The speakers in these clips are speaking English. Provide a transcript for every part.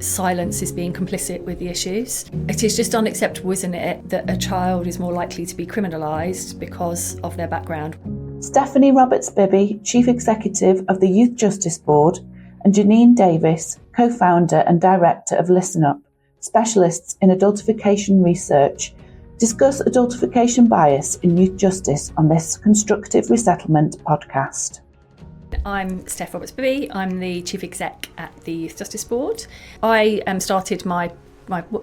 silence is being complicit with the issues. It is just unacceptable, isn't it, that a child is more likely to be criminalised because of their background. Stephanie Roberts-Bibby, Chief Executive of the Youth Justice Board, and Jahnine Davis, Co-founder and Director of Listen Up, specialists in adultification research, discuss adultification bias in youth justice on this Constructive Resettlement podcast. I'm Steph Roberts-Bibby. I'm the Chief Exec at the Youth Justice Board. I started my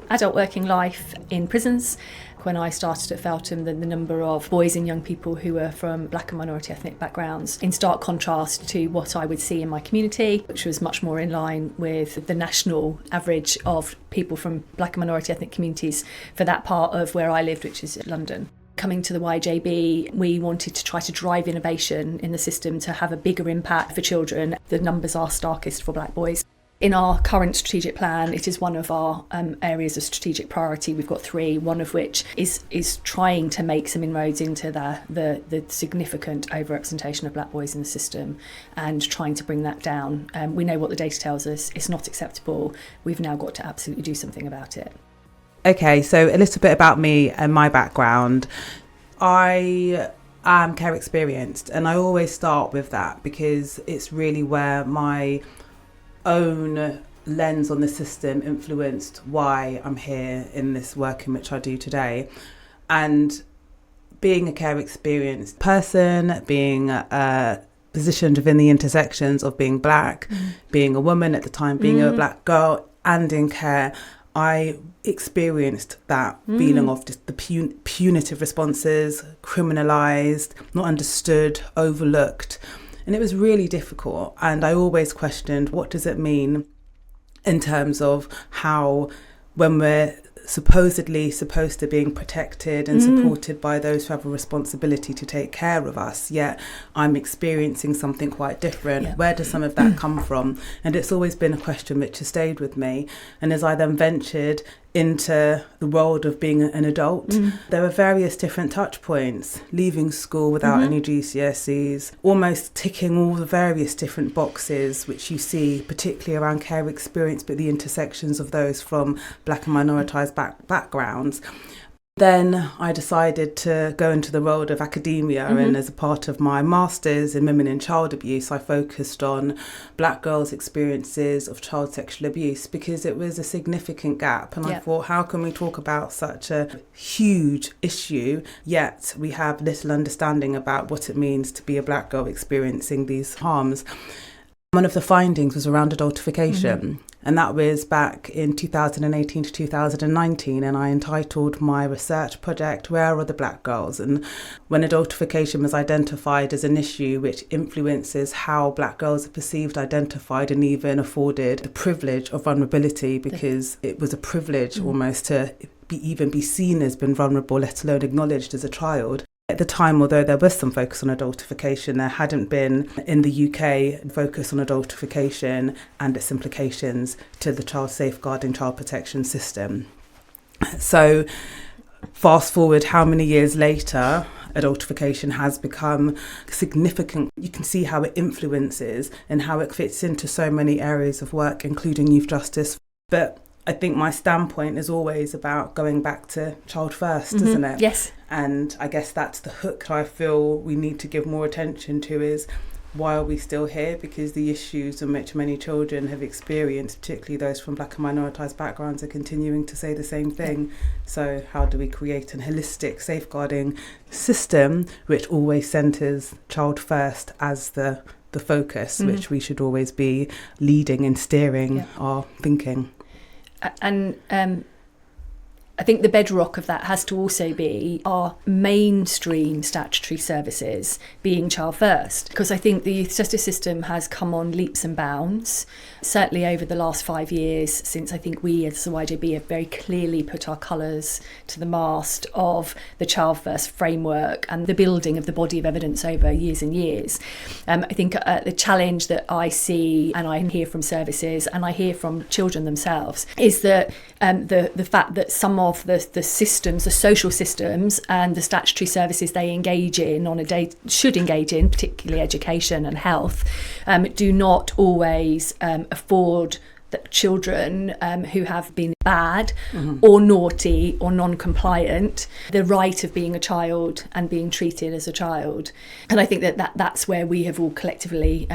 adult working life in prisons. When I started at Feltham, the number of boys and young people who were from black and minority ethnic backgrounds, in stark contrast to what I would see in my community, which was much more in line with the national average of people from black and minority ethnic communities for that part of where I lived, which is London. Coming to the YJB, we wanted to try to drive innovation in the system to have a bigger impact for children. The numbers are starkest for black boys. In our current strategic plan, it is one of our areas of strategic priority. We've got 3, one of which is trying to make some inroads into the significant overrepresentation of black boys in the system and trying to bring that down. We know what the data tells us. It's not acceptable. We've now got to absolutely do something about it. Okay, so a little bit about me and my background. I am care experienced, and I always start with that because it's really where my own lens on the system influenced why I'm here in this work in which I do today. And being a care experienced person, being positioned within the intersections of being black, being a woman at the time, being a black girl, and in care, I experienced that feeling of just the punitive responses, criminalised, not understood, overlooked. And it was really difficult. And I always questioned, what does it mean in terms of how, when we're supposedly supposed to being protected and supported by those who have a responsibility to take care of us, yet I'm experiencing something quite different. Yeah. Where does some of that come from? And it's always been a question which has stayed with me. And as I then ventured into the world of being an adult, there were various different touch points, leaving school without any GCSEs, almost ticking all the various different boxes which you see, particularly around care experience, but the intersections of those from black and minoritized backgrounds. Then I decided to go into the world of academia, and as a part of my master's in women and child abuse, I focused on black girls' experiences of child sexual abuse because it was a significant gap. And I thought, how can we talk about such a huge issue, yet we have little understanding about what it means to be a black girl experiencing these harms? One of the findings was around adultification. And that was back in 2018 to 2019, and I entitled my research project, Where Are the Black Girls? And when adultification was identified as an issue which influences how black girls are perceived, identified, and even afforded the privilege of vulnerability, because it was a privilege almost to even be seen as being vulnerable, let alone acknowledged as a child. At the time, although there was some focus on adultification, there hadn't been in the UK focus on adultification and its implications to the child safeguarding, child protection system. So fast forward how many years later, adultification has become significant. You can see how it influences and how it fits into so many areas of work, including youth justice. But I think my standpoint is always about going back to child first, isn't it? Yes. And I guess that's the hook I feel we need to give more attention to, is why are we still here? Because the issues in which many children have experienced, particularly those from black and minoritized backgrounds, are continuing to say the same thing. Yeah. So how do we create a holistic safeguarding system which always centres child first as the focus, which we should always be leading and steering our thinking? And I think the bedrock of that has to also be our mainstream statutory services being child first, because I think the youth justice system has come on leaps and bounds, certainly over the last 5 years, since I think we as the YJB have very clearly put our colours to the mast of the child first framework and the building of the body of evidence over years and years. I think the challenge that I see, and I hear from services and I hear from children themselves, is that the fact that some of the systems, the social systems and the statutory services they engage in on a day, should engage in, particularly education and health, do not always afford that children who have been bad or naughty or non-compliant, the right of being a child and being treated as a child. And I think that's where we have all collectively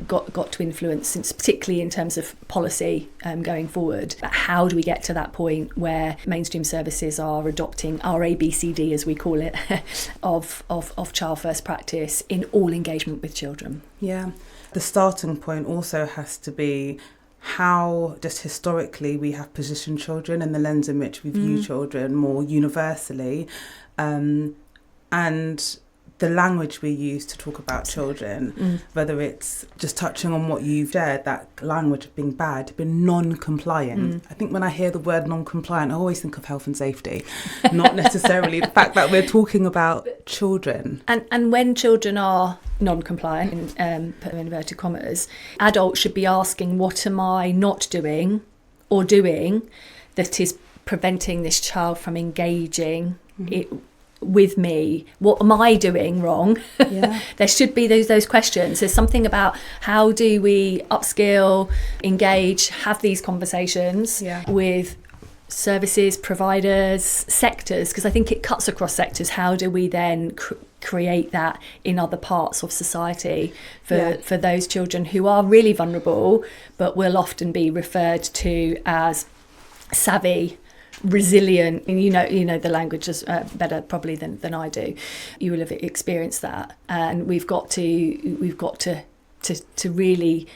got to influence, since particularly in terms of policy going forward. But how do we get to that point where mainstream services are adopting our ABCD, as we call it, of child first practice in all engagement with children? Yeah. The starting point also has to be how just historically we have positioned children and the lens in which we view children more universally, and the language we use to talk about children, whether it's just touching on what you've shared, that language of being bad, being non-compliant. I think when I hear the word non-compliant, I always think of health and safety, not necessarily the fact that we're talking about children. And when children are non-compliant, put them in inverted commas, adults should be asking, what am I not doing or doing that is preventing this child from engaging with me? What am I doing wrong? Yeah. There should be those questions. There's something about how do we upskill, engage, have these conversations with services, providers, sectors, because I think it cuts across sectors. How do we then create that in other parts of society for those children who are really vulnerable but will often be referred to as savvy, resilient? And you know the language is better probably than I do. You will have experienced that, and we've got to really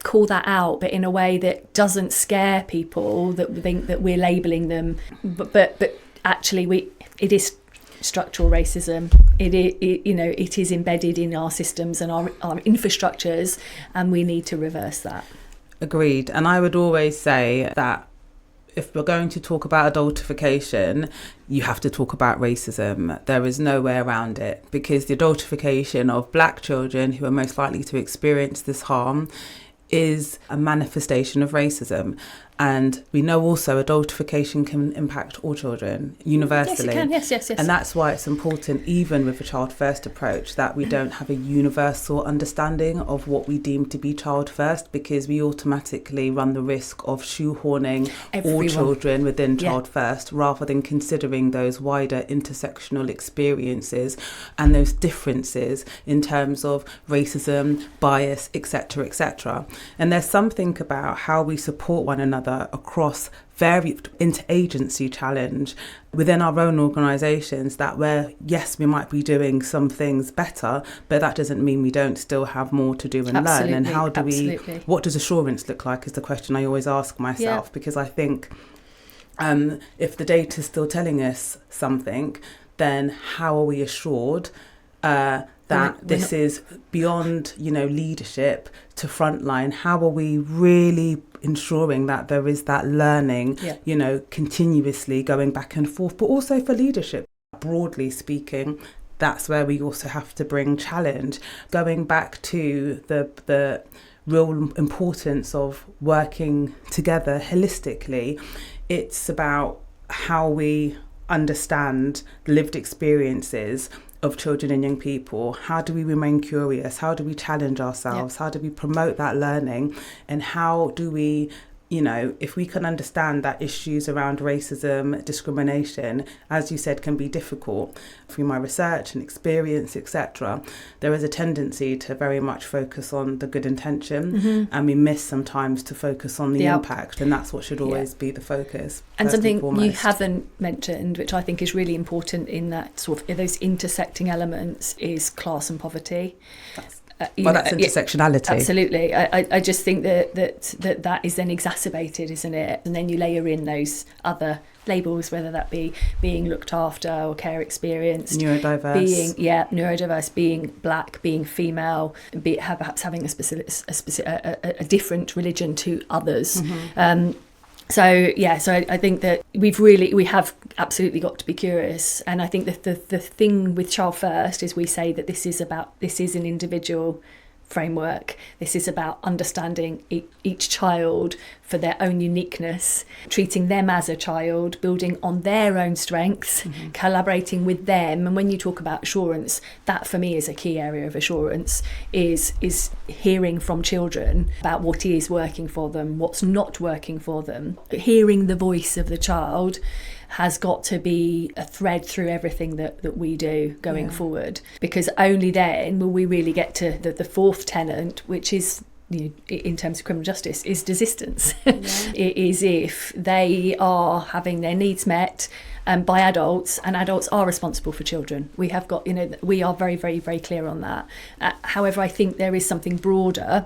call that out, but in a way that doesn't scare people, that think that we're labelling them, but actually it is structural racism. It is embedded in our systems and our infrastructures, and we need to reverse that. Agreed. And I would always say that if we're going to talk about adultification, you have to talk about racism. There is no way around it, because the adultification of Black children who are most likely to experience this harm is a manifestation of racism. And we know also adultification can impact all children universally. Yes, it can. Yes. And that's why it's important, even with a child first approach, that we don't have a universal understanding of what we deem to be child first, because we automatically run the risk of shoehorning all children within child first, rather than considering those wider intersectional experiences and those differences in terms of racism, bias, etc., etc. And there's something about how we support one another across varied interagency challenge within our own organisations, that where, yes, we might be doing some things better, but that doesn't mean we don't still have more to do and learn. And how do what does assurance look like is the question I always ask myself, because I think if the data is still telling us something, then how are we assured that this is beyond, leadership to frontline? How are we really ensuring that there is that learning, continuously going back and forth, but also for leadership? Broadly speaking, that's where we also have to bring challenge. Going back to the real importance of working together holistically, it's about how we understand lived experiences of children and young people. How do we remain curious? How do we challenge ourselves? How do we promote that learning? And how do we, if we can understand that issues around racism, discrimination, as you said, can be difficult, through my research and experience, etc., there is a tendency to very much focus on the good intention, and we miss sometimes to focus on the impact, and that's what should always be the focus. And something you haven't mentioned, which I think is really important in that sort of those intersecting elements, is class and poverty. That's intersectionality. Absolutely. I just think that is then exacerbated, isn't it? And then you layer in those other labels, whether that be being looked after or care experienced, neurodiverse, being Black, being female, perhaps having a different religion to others. So I think that we have absolutely got to be curious. And I think that the thing with Child First is we say that this is an individual framework. This is about understanding each child for their own uniqueness, treating them as a child, building on their own strengths, collaborating with them. And when you talk about assurance, that for me is a key area of assurance, is hearing from children about what is working for them, what's not working for them. Hearing the voice of the child has got to be a thread through everything that we do going forward, because only then will we really get to the fourth tenet, which is, in terms of criminal justice, is desistance. It is if they are having their needs met by adults, and adults are responsible for children. We have got, we are very, very, very clear on that. However, I think there is something broader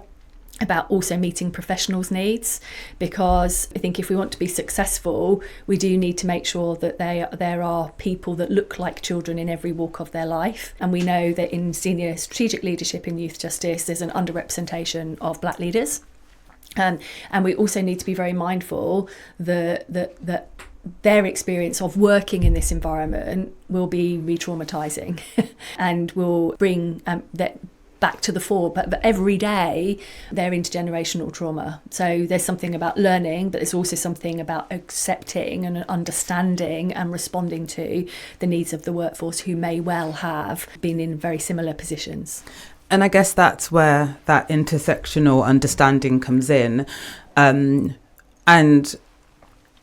about also meeting professionals' needs, because I think if we want to be successful, we do need to make sure that there are people that look like children in every walk of their life. And we know that in senior strategic leadership in youth justice, there's an underrepresentation of black leaders. And we also need to be very mindful that their experience of working in this environment will be re-traumatising and will bring that back to the fore, but every day they're intergenerational trauma. So there's something about learning, but there's also something about accepting and understanding and responding to the needs of the workforce who may well have been in very similar positions. And I guess that's where that intersectional understanding comes in. And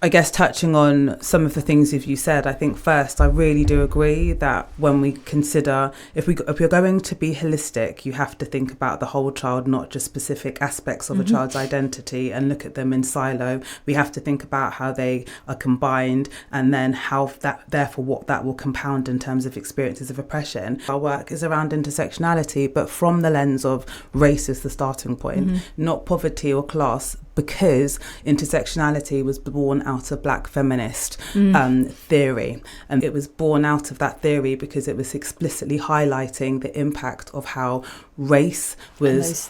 I guess touching on some of the things you said, I think first, I really do agree that when we consider, if you're going to be holistic, you have to think about the whole child, not just specific aspects of a child's identity and look at them in silo. We have to think about how they are combined, and then how that, therefore, what that will compound in terms of experiences of oppression. Our work is around intersectionality, but from the lens of race as the starting point, not poverty or class, because intersectionality was born out of black feminist theory. And it was born out of that theory because it was explicitly highlighting the impact of how race was...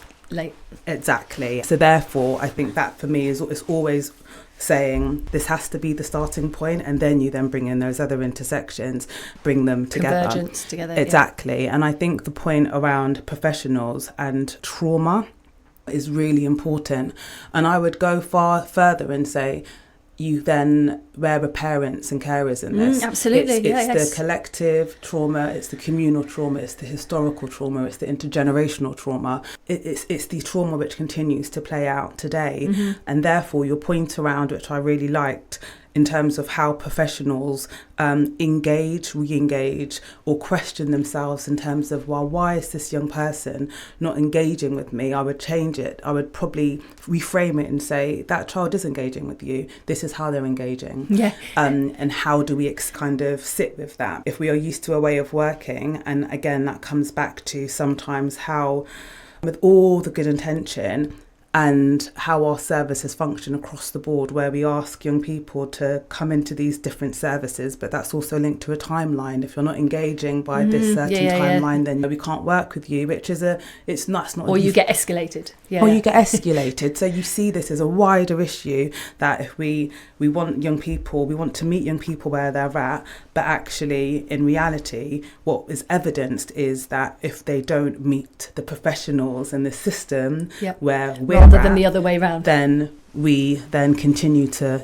Exactly. So therefore, I think that for me is always saying this has to be the starting point, and then you then bring in those other intersections, bring them together. Convergence together. Exactly. Yeah. And I think the point around professionals and trauma is really important. And I would go far further and say, where are parents and carers in this? Absolutely. It's the collective trauma, it's the communal trauma, it's the historical trauma, it's the intergenerational trauma. It's the trauma which continues to play out today. And therefore your point around, which I really liked, in terms of how professionals engage, re-engage, or question themselves in terms of, well, why is this young person not engaging with me? I would change it. I would probably reframe it and say, that child is engaging with you. This is how they're engaging. Yeah. And how do we kind of sit with that? If we are used to a way of working, and again, that comes back to sometimes how, with all the good intention, and how our services function across the board, where we ask young people to come into these different services, but that's also linked to a timeline. If you're not engaging by this certain timeline, then we can't work with you, which is it's not. Or you get escalated. Or you get escalated. So you see this as a wider issue, that if we want young people, we want to meet young people where they're at, but actually in reality, what is evidenced is that if they don't meet the professionals in the system where we're rather than the other way around, then we then continue to,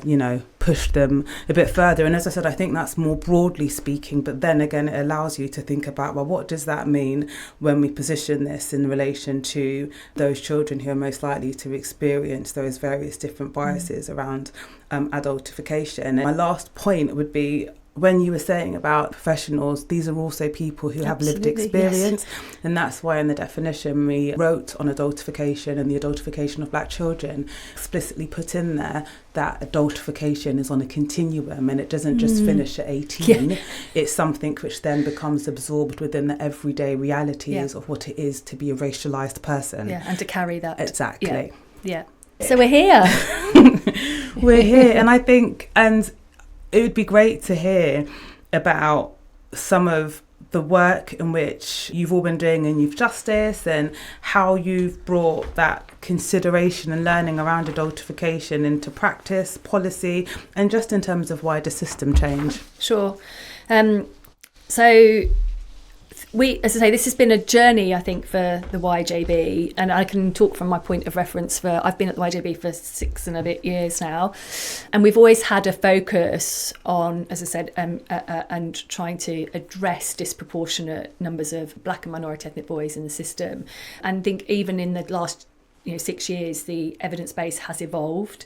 push them a bit further. And as I said, I think that's more broadly speaking, but then again, it allows you to think about, well, what does that mean when we position this in relation to those children who are most likely to experience those various different biases around adultification. And my last point would be, when you were saying about professionals, these are also people who have lived experience. Yes. And that's why in the definition we wrote on adultification and the adultification of black children, explicitly put in there that adultification is on a continuum, and it doesn't just finish at 18. It's something which then becomes absorbed within the everyday realities of what it is to be a racialised person. Yeah, and to carry that. Exactly. Yeah. So we're here. We're here. And I think, and it would be great to hear about some of the work in which you've all been doing in youth justice, and how you've brought that consideration and learning around adultification into practice, policy, and just in terms of wider system change. Sure. So as I say, this has been a journey, I think, for the YJB, and I can talk from my point of reference I've been at the YJB for 6 and a bit years now, and we've always had a focus on, as I said, and trying to address disproportionate numbers of black and minority ethnic boys in the system. And I think even in the last 6 years, the evidence base has evolved.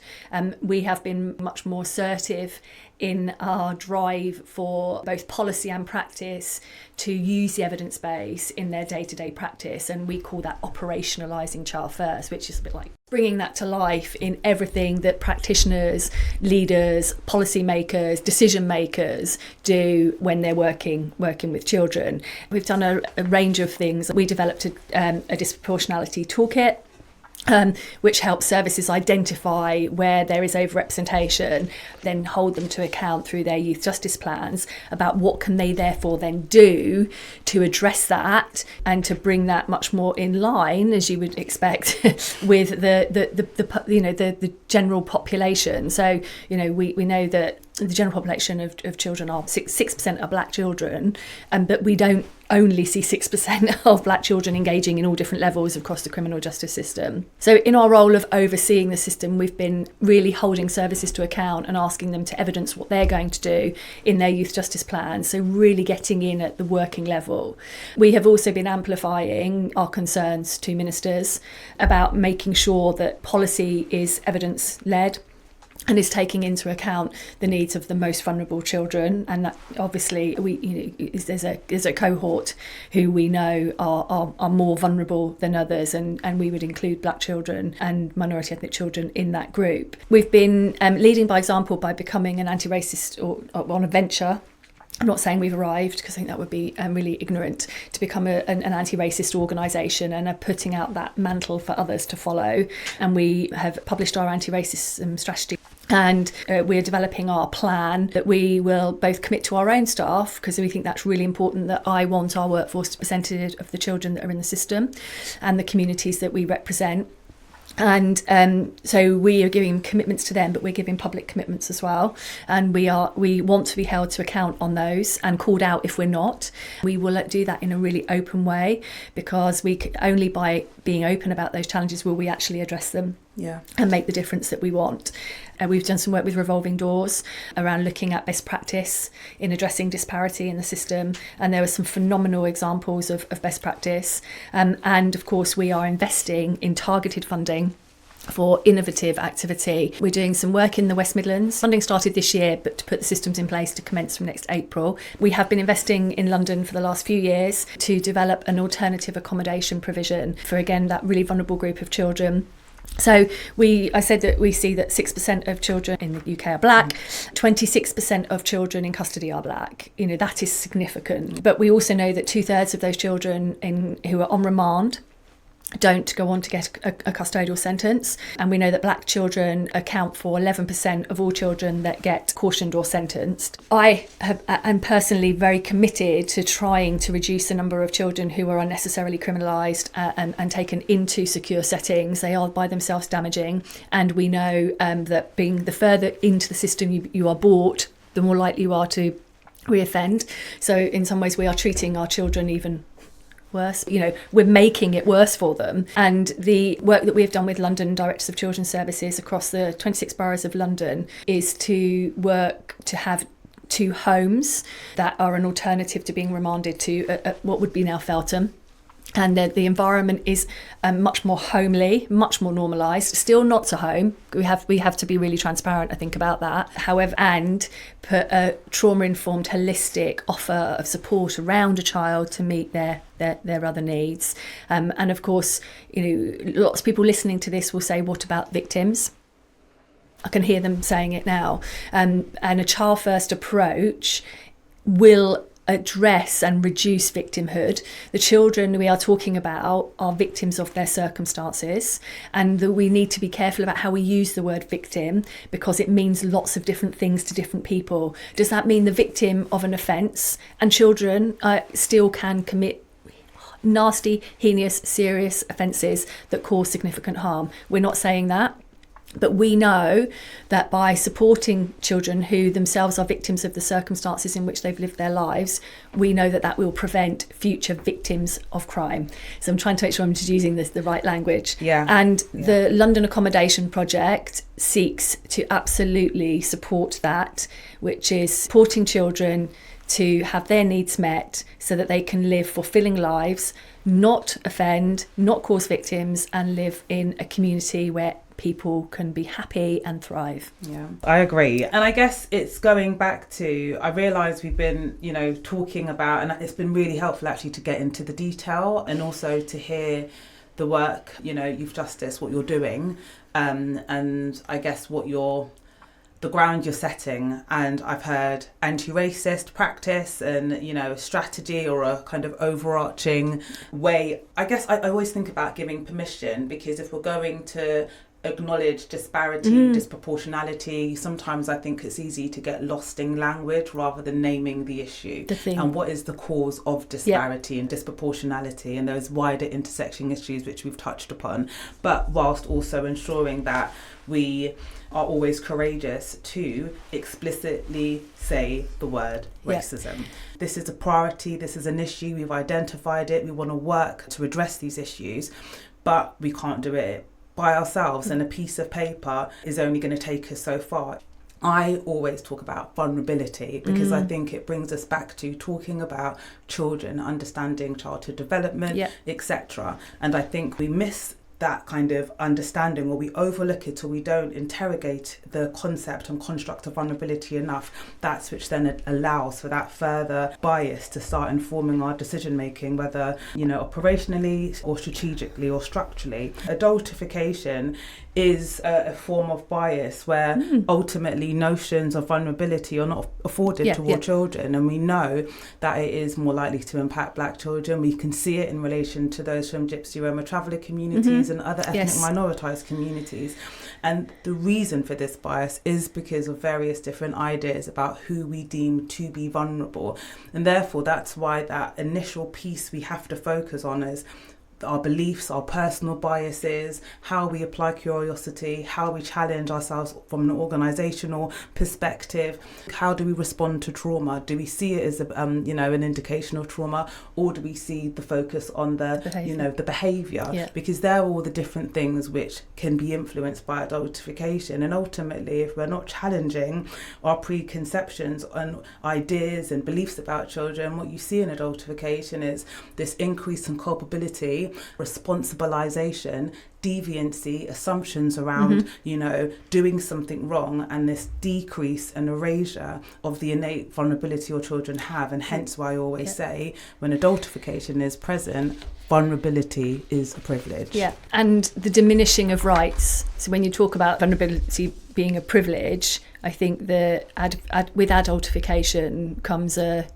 We have been much more assertive in our drive for both policy and practice to use the evidence base in their day-to-day practice, and we call that operationalising child first, which is a bit like bringing that to life in everything that practitioners, leaders, policy makers, decision makers do when they're working with children. We've done a range of things. We developed a disproportionality toolkit, which helps services identify where there is overrepresentation, then hold them to account through their youth justice plans about what can they therefore then do to address that and to bring that much more in line, as you would expect, with the general population. So we know that the general population of children are 6% are black children, but we don't only see 6% of black children engaging in all different levels across the criminal justice system. So in our role of overseeing the system, we've been really holding services to account and asking them to evidence what they're going to do in their youth justice plans, so really getting in at the working level. We have also been amplifying our concerns to ministers about making sure that policy is evidence-led and is taking into account the needs of the most vulnerable children. And that obviously there's a cohort who we know are more vulnerable than others, and we would include black children and minority ethnic children in that group. We've been leading by example by becoming an anti-racist or on a venture. I'm not saying we've arrived, because I think that would be really ignorant, to become an anti-racist organisation, and are putting out that mantle for others to follow. And we have published our anti-racism strategy, and we're developing our plan that we will both commit to our own staff, because we think that's really important, that I want our workforce to be representative of the children that are in the system and the communities that we represent. And so we are giving commitments to them, but we're giving public commitments as well. And we want to be held to account on those and called out if we're not. We will do that in a really open way, because only by being open about those challenges will we actually address them. Yeah. And make the difference that we want. We've done some work with Revolving Doors around looking at best practice in addressing disparity in the system, and there were some phenomenal examples of best practice. And of course, we are investing in targeted funding for innovative activity. We're doing some work in the West Midlands. Funding started this year, but to put the systems in place to commence from next April. We have been investing in London for the last few years to develop an alternative accommodation provision for, again, that really vulnerable group of children. So I said that we see that 6% of children in the UK are black, 26% of children in custody are black. That is significant. But we also know that 2/3 of those children who are on remand don't go on to get a custodial sentence. And we know that black children account for 11% of all children that get cautioned or sentenced. I am personally very committed to trying to reduce the number of children who are unnecessarily criminalised and taken into secure settings. They are by themselves damaging. And we know that being the further into the system you are brought, the more likely you are to reoffend. So in some ways we are treating our children even worse. We're making it worse for them. And the work that we've done with London Directors of Children's Services across the 26 boroughs of London is to work to have 2 homes that are an alternative to being remanded to what would be now Feltham. And the environment is much more homely, much more normalised, still not to home. We have to be really transparent, I think, about that. However, and put a trauma-informed, holistic offer of support around a child to meet their other needs. And of course, lots of people listening to this will say, what about victims? I can hear them saying it now. And a child-first approach will address and reduce victimhood. The children we are talking about are victims of their circumstances, and that we need to be careful about how we use the word victim, because it means lots of different things to different people. Does that mean the victim of an offence? And children still can commit nasty, heinous, serious offences that cause significant harm. We're not saying that. But we know that by supporting children who themselves are victims of the circumstances in which they've lived their lives, we know that that will prevent future victims of crime. So I'm trying to make sure I'm just using the right language. Yeah. And the London Accommodation Project seeks to absolutely support that, which is supporting children to have their needs met so that they can live fulfilling lives, not offend, not cause victims, and live in a community where people can be happy and thrive. Yeah, I agree. And I guess it's going back to, I realise we've been, talking about, and it's been really helpful actually to get into the detail and also to hear the work, Youth Justice, what you're doing, and I guess the ground you're setting. And I've heard anti-racist practice and, a strategy or a kind of overarching way. I guess I always think about giving permission, because if we're going to acknowledge disparity, disproportionality, sometimes I think it's easy to get lost in language rather than naming the issue. And what is the cause of disparity and disproportionality and those wider intersecting issues which we've touched upon, but whilst also ensuring that we are always courageous to explicitly say the word racism. This is a priority, this is an issue, we've identified it, we want to work to address these issues, but we can't do it by ourselves, and a piece of paper is only going to take us so far. I always talk about vulnerability because I think it brings us back to talking about children, understanding childhood development, etc. And I think we miss that kind of understanding, or we overlook it, or we don't interrogate the concept and construct of vulnerability enough. That's which then allows for that further bias to start informing our decision making, whether operationally or strategically or structurally. Adultification is a form of bias where ultimately notions of vulnerability are not afforded toward children, and we know that it is more likely to impact Black children. We can see it in relation to those from Gypsy, Roma, traveller communities and other ethnic minoritized communities. And the reason for this bias is because of various different ideas about who we deem to be vulnerable, and therefore that's why that initial piece we have to focus on is our beliefs, our personal biases, how we apply curiosity, how we challenge ourselves from an organisational perspective, how do we respond to trauma? Do we see it as an indication of trauma, or do we see the focus on the behaviour? Because they're all the different things which can be influenced by adultification. And ultimately, if we're not challenging our preconceptions and ideas and beliefs about children, what you see in adultification is this increase in culpability, responsibilization, deviancy, assumptions around, doing something wrong, and this decrease and erasure of the innate vulnerability your children have. And hence why I always say, when adultification is present, vulnerability is a privilege. Yeah, and the diminishing of rights. So when you talk about vulnerability being a privilege, I think with adultification comes a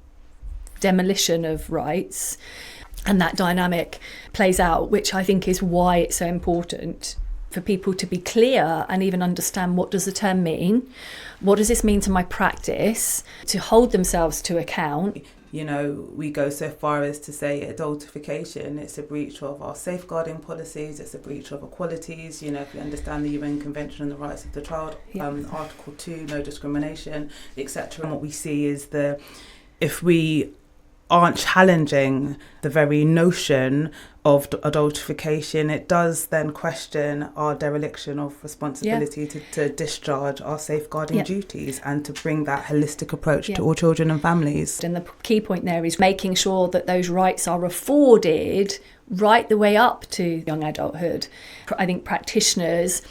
demolition of rights. And that dynamic plays out, which I think is why it's so important for people to be clear and even understand, what does the term mean? What does this mean to my practice? To hold themselves to account. We go so far as to say adultification, it's a breach of our safeguarding policies, it's a breach of equalities. If you understand the UN Convention on the Rights of the Child, Article 2, no discrimination, etc. And what we see is if we aren't challenging the very notion of adultification, it does then question our dereliction of responsibility to discharge our safeguarding duties and to bring that holistic approach to all children and families. And the key point there is making sure that those rights are afforded right the way up to young adulthood. I think practitioners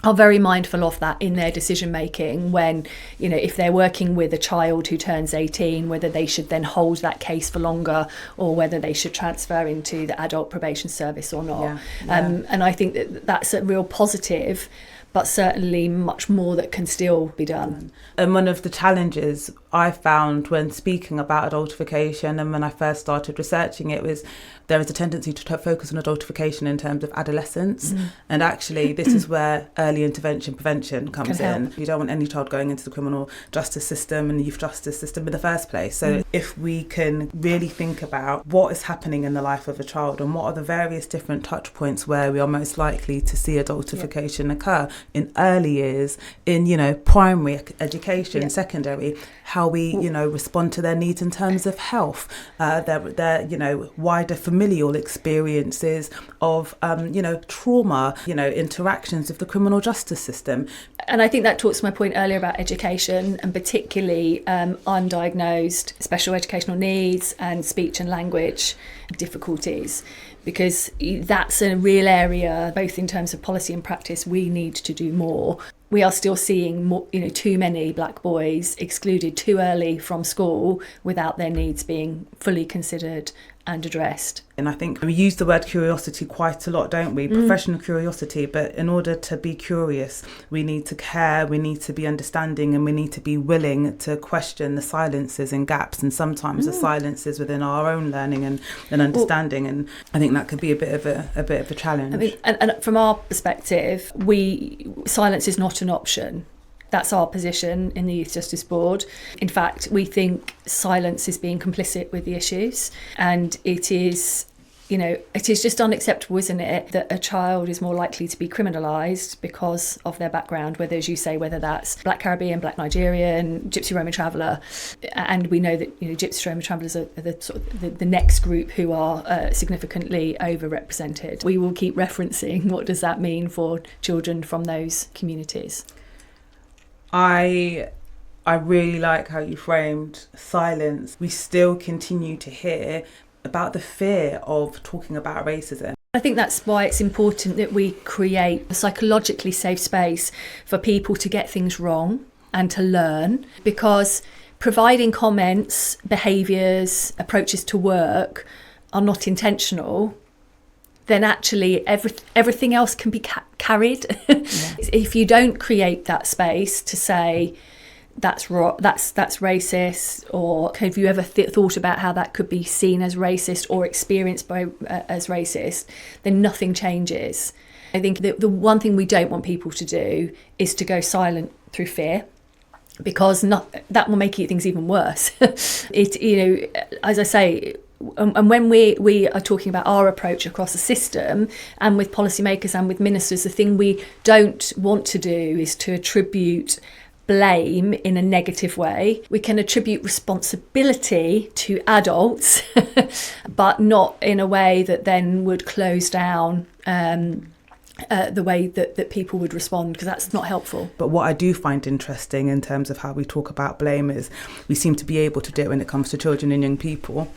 are very mindful of that in their decision making when, if they're working with a child who turns 18, whether they should then hold that case for longer or whether they should transfer into the adult probation service or not. And I think that's a real positive, but certainly much more that can still be done. And one of the challenges I found when speaking about adultification and when I first started researching it was there is a tendency to focus on adultification in terms of adolescence. And actually this is where early intervention prevention comes in. You don't want any child going into the criminal justice system and the youth justice system in the first place. So if we can really think about what is happening in the life of a child and what are the various different touch points where we are most likely to see adultification occur, in early years, in, primary education, Yeah. secondary, how we, respond to their needs in terms of health, their wider familial experiences of, trauma, interactions with the criminal justice system. And I think that talks to my point earlier about education, and particularly undiagnosed special educational needs and speech and language difficulties, because that's a real area, both in terms of policy and practice, we need to do more. We are still seeing more, too many black boys excluded too early from school without their needs being fully considered and addressed. And I think we use the word curiosity quite a lot, don't we? Professional curiosity. But in order to be curious, we need to care, we need to be understanding, and we need to be willing to question the silences and gaps, and sometimes the silences within our own learning and understanding. And I think that could be a bit of a challenge. I mean, and from our perspective, silence is not an option. That's our position in the Youth Justice Board. In fact, we think silence is being complicit with the issues, and it is just unacceptable, isn't it, that a child is more likely to be criminalised because of their background, whether, as you say, whether that's Black Caribbean, Black Nigerian, Gypsy Roma Traveller. And we know that Gypsy Roma Travellers are the next group who are significantly overrepresented. We will keep referencing what does that mean for children from those communities. I really like how you framed silence. We still continue to hear about the fear of talking about racism. I think that's why it's important that we create a psychologically safe space for people to get things wrong and to learn, because providing comments, behaviours, approaches to work are not intentional, then actually everything else can be carried. Yeah. If you don't create that space to say that's racist, or have you ever thought about how that could be seen as racist or experienced as racist, then nothing changes. I think the one thing we don't want people to do is to go silent through fear, because that will make things even worse. As I say, and when we are talking about our approach across the system and with policymakers and with ministers, the thing we don't want to do is to attribute blame in a negative way. We can attribute responsibility to adults, but not in a way that then would close down the way that people would respond, because that's not helpful. But what I do find interesting in terms of how we talk about blame is we seem to be able to do it when it comes to children and young people.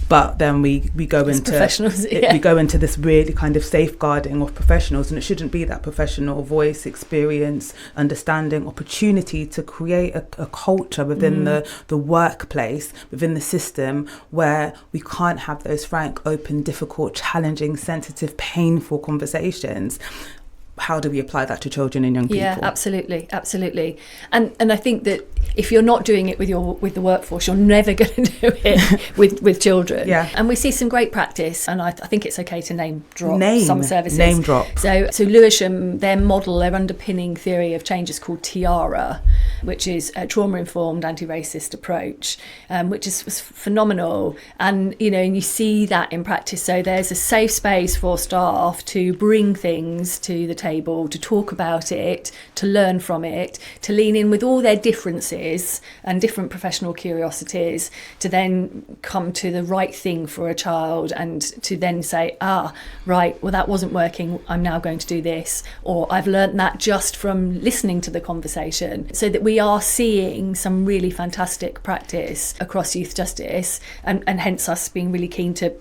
But then we go into professionals, yeah. We go into this really kind of safeguarding of professionals, and it shouldn't be that professional voice, experience, understanding, opportunity to create a culture within the workplace, within the system, where we can't have those frank, open, difficult, challenging, sensitive, painful conversations. How do we apply that to children and young people? Yeah, absolutely. And I think that if you're not doing it with the workforce, you're never going to do it with children. Yeah. And we see some great practice, and I think it's okay to name drop some services. Name drop. So Lewisham, their model, their underpinning theory of change is called TIARA, which is a trauma-informed anti-racist approach, which was phenomenal. And you see that in practice. So there's a safe space for staff to bring things to the table, to talk about it, to learn from it, to lean in with all their differences and different professional curiosities, to then come to the right thing for a child, and to then say, right, well, that wasn't working, I'm now going to do this, or I've learned that just from listening to the conversation. So that we are seeing some really fantastic practice across youth justice, and hence us being really keen to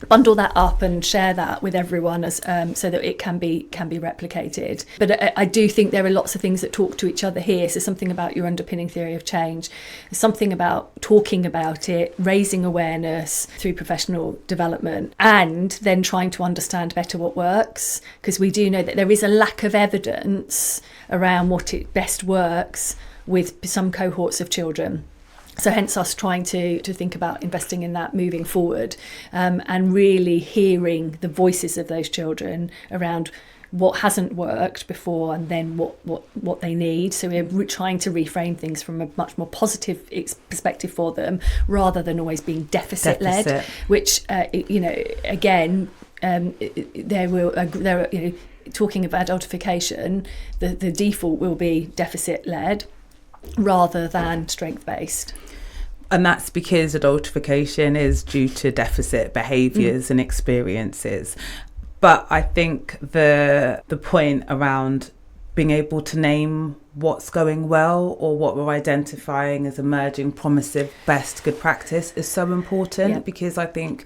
bundle that up and share that with everyone, as so that it can be replicated. But I do think there are lots of things that talk to each other here. So something about your underpinning theory of change, something about talking about it, raising awareness through professional development, and then trying to understand better what works, because we do know that there is a lack of evidence around what it best works with some cohorts of children. So hence us trying to think about investing in that moving forward, and really hearing the voices of those children around what hasn't worked before, and then what they need. So we're trying to reframe things from a much more positive perspective for them, rather than always being deficit-led, which again, there are talking of adultification, the default will be deficit-led rather than strength-based. And that's because adultification is due to deficit behaviours and experiences. But I think the point around being able to name what's going well or what we're identifying as emerging, promising, best, good practice is so important, because I think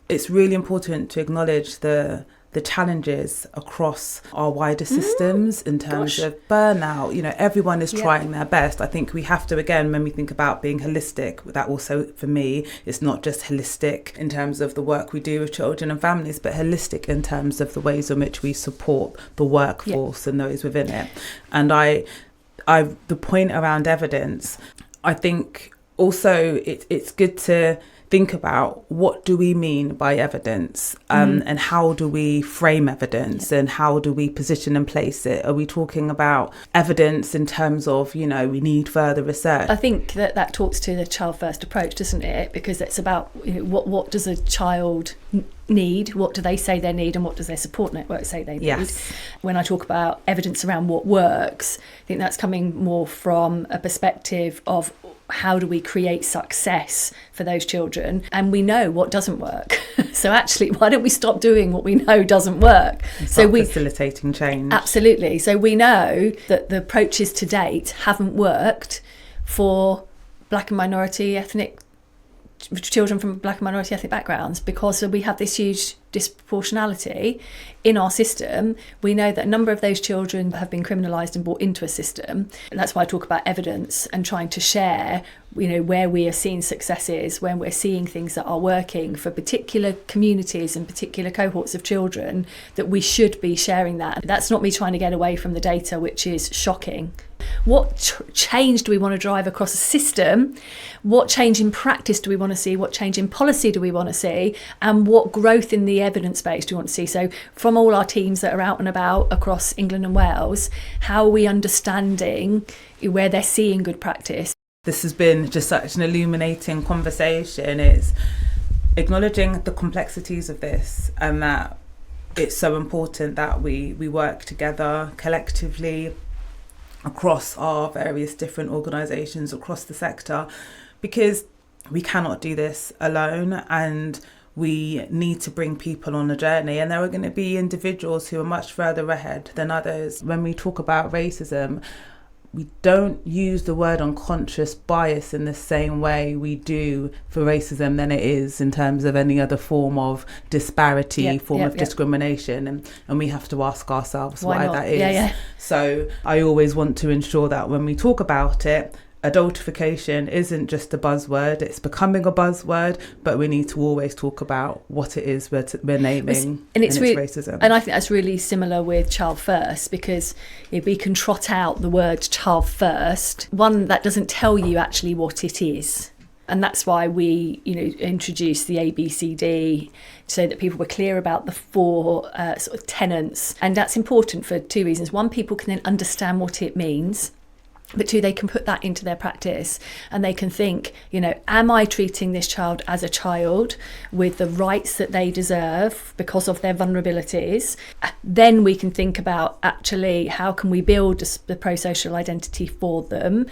it's really important to acknowledge the challenges across our wider systems in terms of burnout. You know, everyone is trying their best. I think we have to, again, when we think about being holistic, that also, for me, it's not just holistic in terms of the work we do with children and families, but holistic in terms of the ways in which we support the workforce and those within it. And the point around evidence, I think also it's good to think about what do we mean by evidence, and how do we frame evidence, and how do we position and place it? Are we talking about evidence in terms of, you know, we need further research? I think that talks to the child first approach, doesn't it? Because it's about, you know, what does a child need, what do they say they need, and what does their support network say they need. Yes. When I talk about evidence around what works, I think that's coming more from a perspective of how do we create success for those children, and we know what doesn't work. So actually, why don't we stop doing what we know doesn't work? So we facilitating change. Absolutely. So we know that the approaches to date haven't worked for black and minority ethnic children from black and minority ethnic backgrounds, because we have this huge disproportionality in our system. We know that a number of those children have been criminalised and brought into a system, and that's why I talk about evidence and trying to share, you know, where we are seeing successes, when we're seeing things that are working for particular communities and particular cohorts of children, that we should be sharing that. That's not me trying to get away from the data, which is shocking. What change do we want to drive across a system? What change in practice do we want to see? What change in policy do we want to see? And what growth in the evidence base do we want to see? So from all our teams that are out and about across England and Wales, how are we understanding where they're seeing good practice? This has been just such an illuminating conversation. It's acknowledging the complexities of this, and that it's so important that we work together collectively across our various different organisations across the sector, because we cannot do this alone, and we need to bring people on a journey, and there are going to be individuals who are much further ahead than others. When we talk about racism, we don't use the word unconscious bias in the same way we do for racism than it is in terms of any other form of disparity, form of discrimination. And we have to ask ourselves why that is. So I always want to ensure that when we talk about it, adultification isn't just a buzzword, it's becoming a buzzword, but we need to always talk about what it is we're naming, and it's racism. And I think that's really similar with child first, because if we can trot out the word child first, one, that doesn't tell you actually what it is. And that's why we, you know, introduced the ABCD so that people were clear about the four sort of tenets. And that's important for two reasons. One, people can then understand what it means. But two, they can put that into their practice, and they can think, you know, am I treating this child as a child with the rights that they deserve because of their vulnerabilities? Then we can think about actually how can we build the pro-social identity for them?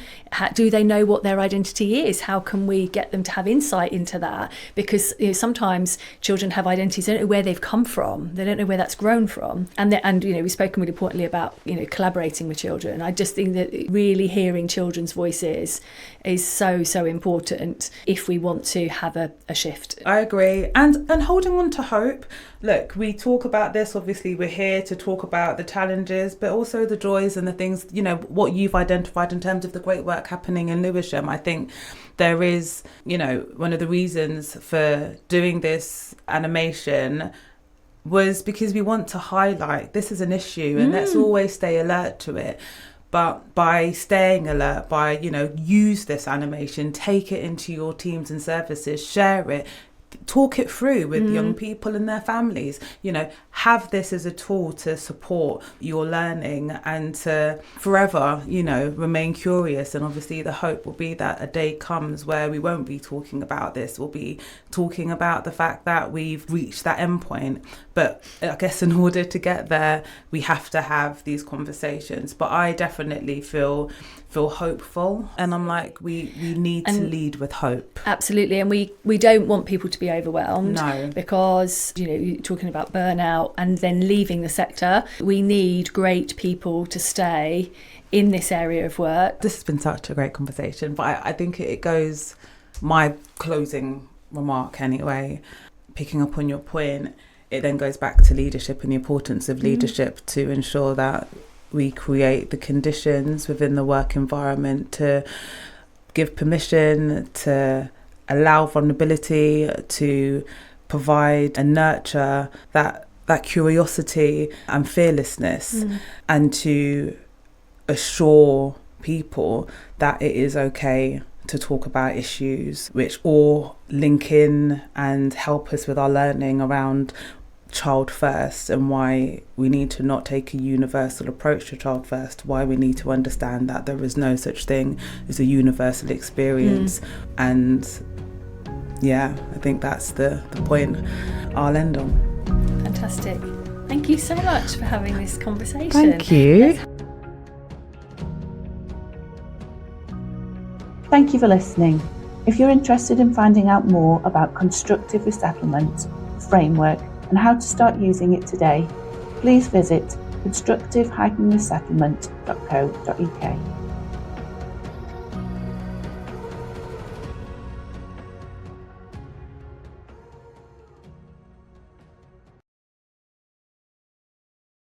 Do they know what their identity is? How can we get them to have insight into that? Because, you know, sometimes children have identities, they don't know where they've come from. They don't know where that's grown from. And you know, we've spoken really importantly about, you know, collaborating with children. I just think that really hearing children's voices is so important if we want to have a shift. I agree. And holding on to hope. Look, we talk about this, obviously we're here to talk about the challenges, but also the joys and the things, you know, what you've identified in terms of the great work happening in Lewisham. I think there is, you know, one of the reasons for doing this animation was because we want to highlight this is an issue, and let's always stay alert to it. But by staying alert, by, you know, use this animation, take it into your teams and services, share it, talk it through with young people and their families. You know, have this as a tool to support your learning and to forever, remain curious. And obviously the hope will be that a day comes where we won't be talking about this. We'll be talking about the fact that we've reached that endpoint. But I guess in order to get there, we have to have these conversations. But I definitely feel hopeful, and I'm like, we need to lead with hope. Absolutely. And we don't want people to be overwhelmed. No. Because you're talking about burnout and then leaving the sector. We need great people to stay in this area of work. This has been such a great conversation, but I think it goes, my closing remark anyway, picking up on your point, it then goes back to leadership and the importance of leadership to ensure that we create the conditions within the work environment to give permission, to allow vulnerability, to provide and nurture that curiosity and fearlessness, and to assure people that it is okay to talk about issues which all link in and help us with our learning around child first, and why we need to not take a universal approach to child first, why we need to understand that there is no such thing as a universal experience. And yeah, I think that's the point I'll end on. Fantastic. Thank you so much for having this conversation. Thank you. Thank you for listening. If you're interested in finding out more about constructive resettlement framework and how to start using it today, please visit constructive-resettlement.co.uk.